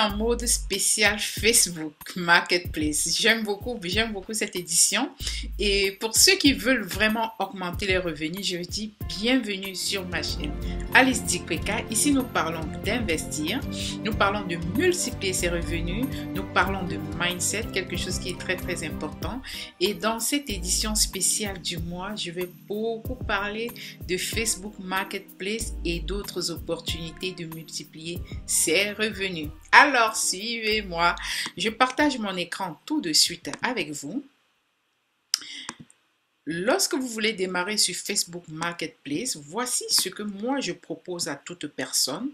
En mode spécial Facebook Marketplace. J'aime beaucoup cette édition. Et pour ceux qui veulent vraiment augmenter les revenus, je vous dis bienvenue sur ma chaîne Alice Dikweka. Ici, nous parlons d'investir, nous parlons de multiplier ses revenus, nous parlons de mindset, quelque chose qui est très important. Et dans cette édition spéciale du mois, je vais beaucoup parler de Facebook Marketplace et d'autres opportunités de multiplier ses revenus. Alors, suivez-moi. Je partage mon écran tout de suite avec vous. Lorsque vous voulez démarrer sur Facebook Marketplace, voici ce que moi je propose à toute personne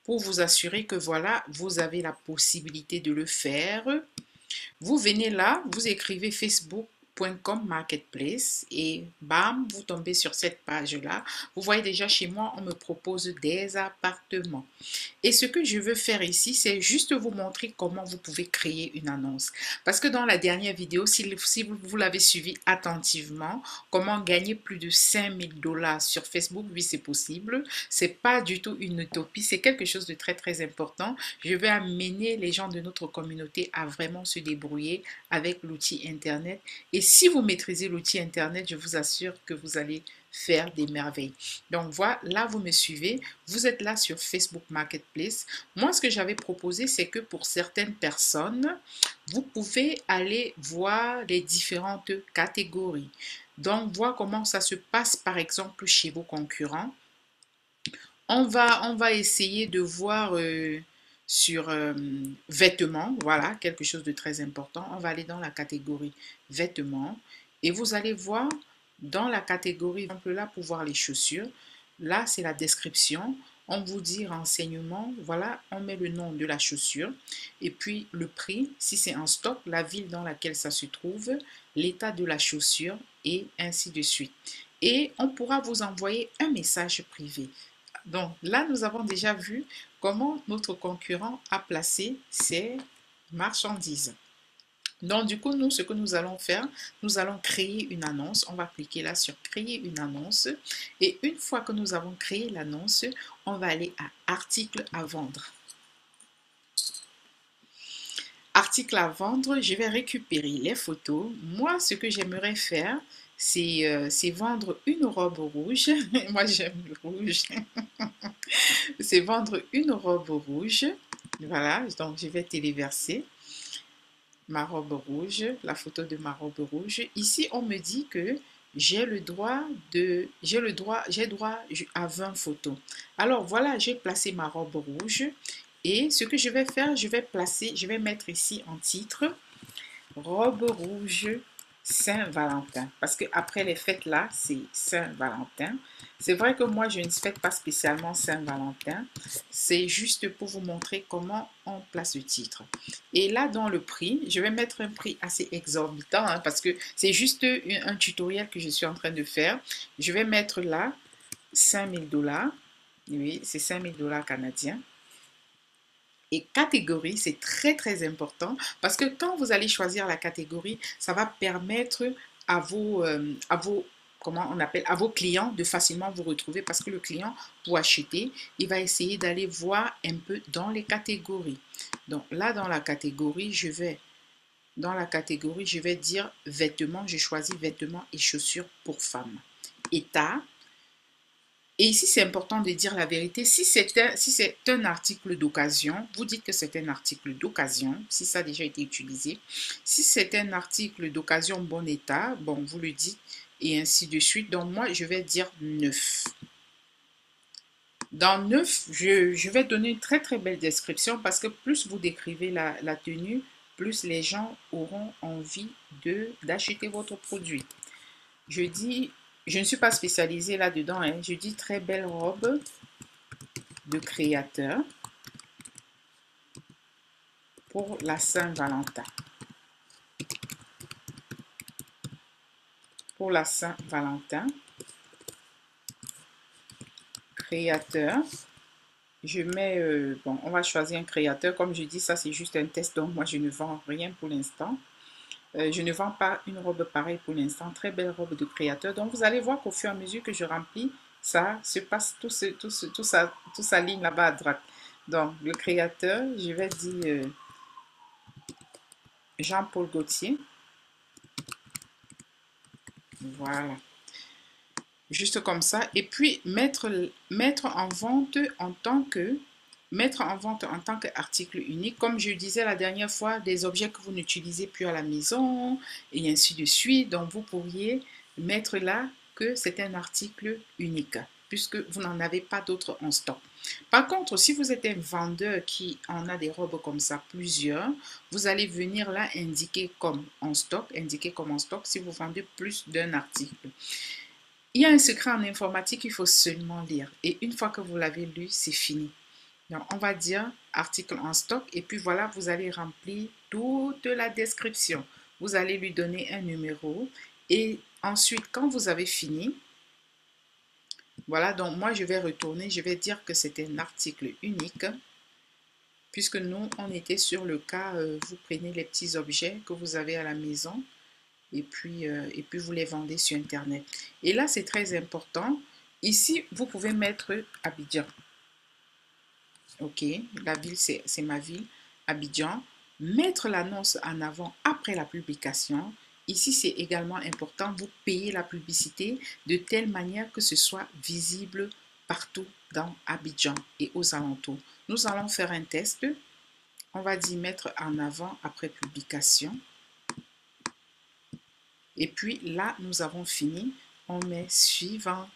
pour vous assurer que voilà, vous avez la possibilité de le faire. Vous venez là, vous écrivez Facebook.com Marketplace et bam, vous tombez sur cette page-là. Vous voyez déjà chez moi, on me propose des appartements. Et ce que je veux faire ici, c'est juste vous montrer comment vous pouvez créer une annonce. Parce que dans la dernière vidéo, si vous l'avez suivi attentivement, comment gagner plus de 5 000 $ sur Facebook, oui c'est possible. C'est pas du tout une utopie, c'est quelque chose de très important. Je vais amener les gens de notre communauté à vraiment se débrouiller avec l'outil Internet. Et si vous maîtrisez l'outil Internet, je vous assure que vous allez faire des merveilles. Donc voilà, là vous me suivez, vous êtes là sur Facebook Marketplace. Moi ce que j'avais proposé, c'est que pour certaines personnes, vous pouvez aller voir les différentes catégories. Donc voir comment ça se passe par exemple chez vos concurrents. On va essayer de voir sur vêtements, voilà, quelque chose de très important. On va aller dans la catégorie vêtements et vous allez voir dans la catégorie, par exemple là pour voir les chaussures, là c'est la description. On vous dit renseignement, voilà, on met le nom de la chaussure et puis le prix, si c'est en stock, la ville dans laquelle ça se trouve, l'état de la chaussure et ainsi de suite. Et on pourra vous envoyer un message privé. Donc là, nous avons déjà vu comment notre concurrent a placé ses marchandises. Donc du coup, nous, ce que nous allons faire, nous allons créer une annonce. On va cliquer là sur créer une annonce. Et une fois que nous avons créé l'annonce, on va aller à article à vendre. Article à vendre, je vais récupérer les photos. Moi, ce que j'aimerais faire, c'est vendre une robe rouge. Moi, j'aime le rouge. C'est vendre une robe rouge. Voilà, donc je vais téléverser ma robe rouge, la photo de ma robe rouge. Ici, on me dit que j'ai droit à 20 photos. Alors voilà, j'ai placé ma robe rouge et ce que je vais faire, je vais mettre ici en titre robe rouge Saint-Valentin. Parce que après les fêtes là, c'est Saint-Valentin. C'est vrai que moi, je ne fête pas spécialement Saint-Valentin. C'est juste pour vous montrer comment on place le titre. Et là, dans le prix, je vais mettre un prix assez exorbitant hein, parce que c'est juste un tutoriel que je suis en train de faire. Je vais mettre là 5 000 $. Oui, c'est 5 000 $ canadiens. Et catégorie, c'est très important parce que quand vous allez choisir la catégorie, ça va permettre à comment on appelle, à vos clients de facilement vous retrouver parce que le client, pour acheter, il va essayer d'aller voir un peu dans les catégories. Donc là, dans la catégorie, je vais dire vêtements, je choisis vêtements et chaussures pour femmes. État. Et ici, c'est important de dire la vérité. Si c'est un article d'occasion, vous dites que c'est un article d'occasion, si ça a déjà été utilisé. Si c'est un article d'occasion bon état, bon, vous le dites, et ainsi de suite. Donc, moi, je vais dire neuf. Dans neuf, je vais donner une très belle description parce que plus vous décrivez la tenue, plus les gens auront envie d'acheter votre produit. Je ne suis pas spécialisée là-dedans, hein. Je dis très belle robe de créateur pour la Saint-Valentin. Pour la Saint-Valentin, créateur. Je mets, bon, on va choisir un créateur. Comme je dis, ça c'est juste un test, donc moi je ne vends rien pour l'instant. Je ne vends pas une robe pareille pour l'instant. Très belle robe de créateur. Donc, vous allez voir qu'au fur et à mesure que je remplis, ça se passe, tout s'aligne là-bas à droite. Donc, le créateur, je vais dire Jean-Paul Gaultier. Voilà. Juste comme ça. Et puis, mettre en vente en tant que qu'article unique. Comme je disais la dernière fois, des objets que vous n'utilisez plus à la maison et ainsi de suite. Donc, vous pourriez mettre là que c'est un article unique puisque vous n'en avez pas d'autres en stock. Par contre, si vous êtes un vendeur qui en a des robes comme ça, plusieurs, vous allez venir là indiquer comme en stock si vous vendez plus d'un article. Il y a un secret en informatique, il faut seulement lire. Et une fois que vous l'avez lu, c'est fini. Donc, on va dire article en stock et puis voilà, vous allez remplir toute la description. Vous allez lui donner un numéro et ensuite, quand vous avez fini, voilà, donc moi je vais retourner, je vais dire que c'est un article unique puisque nous, on était sur le cas, vous prenez les petits objets que vous avez à la maison et puis vous les vendez sur Internet. Et là, c'est très important. Ici, vous pouvez mettre Abidjan. OK, la ville, c'est ma ville, Abidjan. Mettre l'annonce en avant après la publication. Ici, c'est également important. Vous payez la publicité de telle manière que ce soit visible partout dans Abidjan et aux alentours. Nous allons faire un test. On va dire mettre en avant après publication. Et puis là, nous avons fini. On met suivant.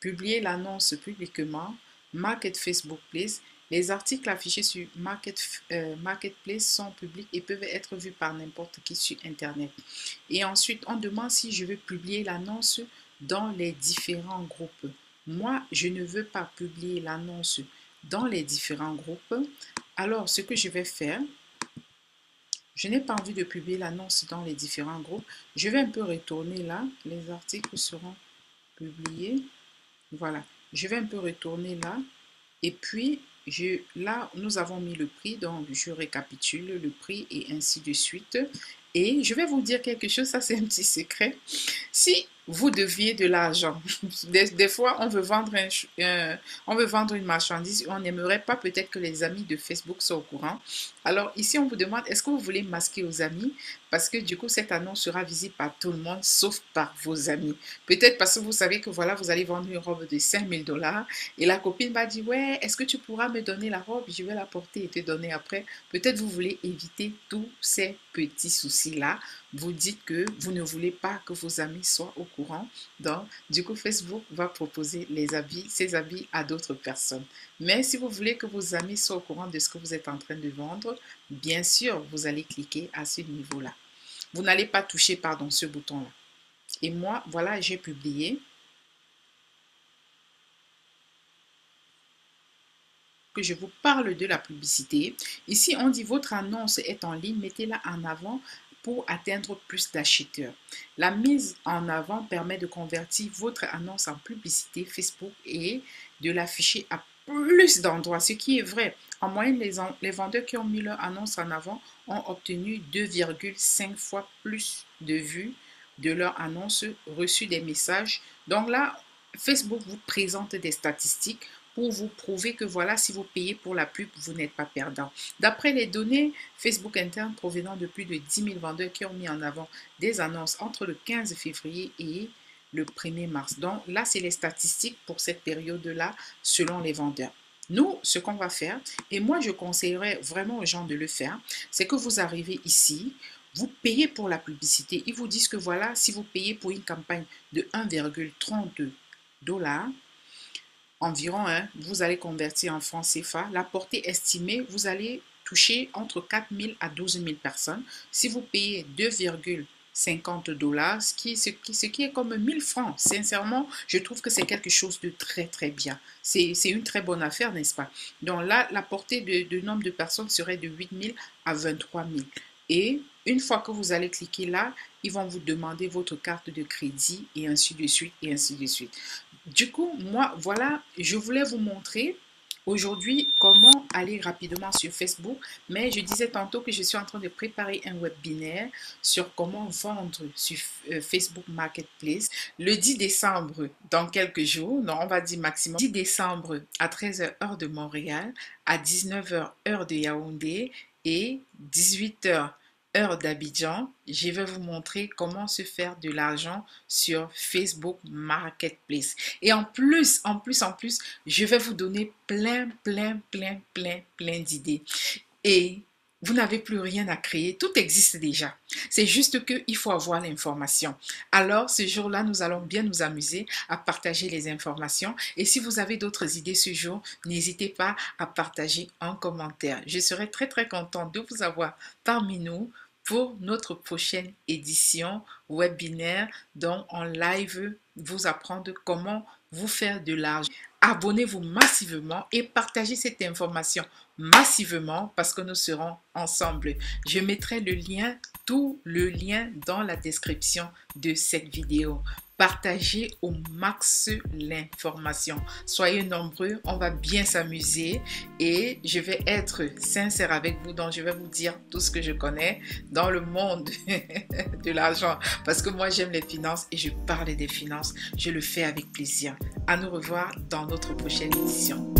Publier l'annonce publiquement. Market Facebook Place. Les articles affichés sur Marketplace sont publics et peuvent être vus par n'importe qui sur Internet. Et ensuite, on demande si je veux publier l'annonce dans les différents groupes. Moi, je ne veux pas publier l'annonce dans les différents groupes. Alors, ce que je vais faire, je n'ai pas envie de publier l'annonce dans les différents groupes. Je vais un peu retourner là. Les articles seront publiés. Voilà. Je vais un peu retourner là. Et puis, là, nous avons mis le prix. Donc, je récapitule le prix et ainsi de suite. Et je vais vous dire quelque chose. Ça, c'est un petit secret. Si vous deviez de l'argent, des fois, on veut vendre une marchandise, on n'aimerait pas peut-être que les amis de Facebook soient au courant. Alors ici, on vous demande, est-ce que vous voulez masquer aux amis? Parce que du coup, cette annonce sera visible par tout le monde, sauf par vos amis. Peut-être parce que vous savez que voilà, vous allez vendre une robe de 5 000 $ et la copine va dire, ouais, est-ce que tu pourras me donner la robe? Je vais la porter et te donner après. Peut-être vous voulez éviter tous ces petits soucis-là. Vous dites que vous ne voulez pas que vos amis soient au courant. Donc, du coup, Facebook va proposer ces habits à d'autres personnes. Mais si vous voulez que vos amis soient au courant de ce que vous êtes en train de vendre, bien sûr, vous allez cliquer à ce niveau-là. Vous n'allez pas toucher, pardon, ce bouton-là. Et moi, voilà, j'ai publié. Que je vous parle de la publicité. Ici, on dit votre annonce est en ligne, mettez-la en avant pour atteindre plus d'acheteurs. La mise en avant permet de convertir votre annonce en publicité Facebook et de l'afficher à plus d'endroits, ce qui est vrai. En moyenne, les vendeurs qui ont mis leur annonce en avant ont obtenu 2,5 fois plus de vues de leur annonce, reçu des messages. Donc là, Facebook vous présente des statistiques pour vous prouver que voilà, si vous payez pour la pub, vous n'êtes pas perdant. D'après les données Facebook interne provenant de plus de 10 000 vendeurs qui ont mis en avant des annonces entre le 15 février et le 1er mars. Donc là, c'est les statistiques pour cette période-là selon les vendeurs. Nous, ce qu'on va faire, et moi je conseillerais vraiment aux gens de le faire, c'est que vous arrivez ici, vous payez pour la publicité. Ils vous disent que voilà, si vous payez pour une campagne de 1,32 $, environ, hein, vous allez convertir en francs CFA. La portée estimée, vous allez toucher entre 4 000 à 12 000 personnes. Si vous payez 2,50 $, ce qui est comme 1 000 francs, sincèrement, je trouve que c'est quelque chose de très, très bien. C'est une très bonne affaire, n'est-ce pas? Donc là, la portée de nombre de personnes serait de 8 000 à 23 000. Et une fois que vous allez cliquer là, ils vont vous demander votre carte de crédit et ainsi de suite et ainsi de suite. Du coup, moi, voilà, je voulais vous montrer Aujourd'hui, comment aller rapidement sur Facebook? Mais je disais tantôt que je suis en train de préparer un webinaire sur comment vendre sur Facebook Marketplace le 10 décembre, dans quelques jours, non, on va dire maximum 10 décembre à 13h heure de Montréal, à 19h heure de Yaoundé et 18h heure d'Abidjan. Je vais vous montrer comment se faire de l'argent sur Facebook Marketplace. Et en plus, je vais vous donner plein d'idées. Et vous n'avez plus rien à créer, tout existe déjà. C'est juste qu'il faut avoir l'information. Alors, ce jour-là, nous allons bien nous amuser à partager les informations. Et si vous avez d'autres idées ce jour, n'hésitez pas à partager en commentaire. Je serai très contente de vous avoir parmi nous pour notre prochaine édition webinaire dont en live vous apprendre comment vous faire de l'argent. Abonnez-vous massivement et partagez cette information massivement parce que nous serons ensemble. Je mettrai le lien, tout le lien dans la description de cette vidéo. Partagez au max l'information. Soyez nombreux, on va bien s'amuser et je vais être sincère avec vous. Donc, je vais vous dire tout ce que je connais dans le monde de l'argent parce que moi, j'aime les finances et je parle des finances. Je le fais avec plaisir. À nous revoir dans notre prochaine édition.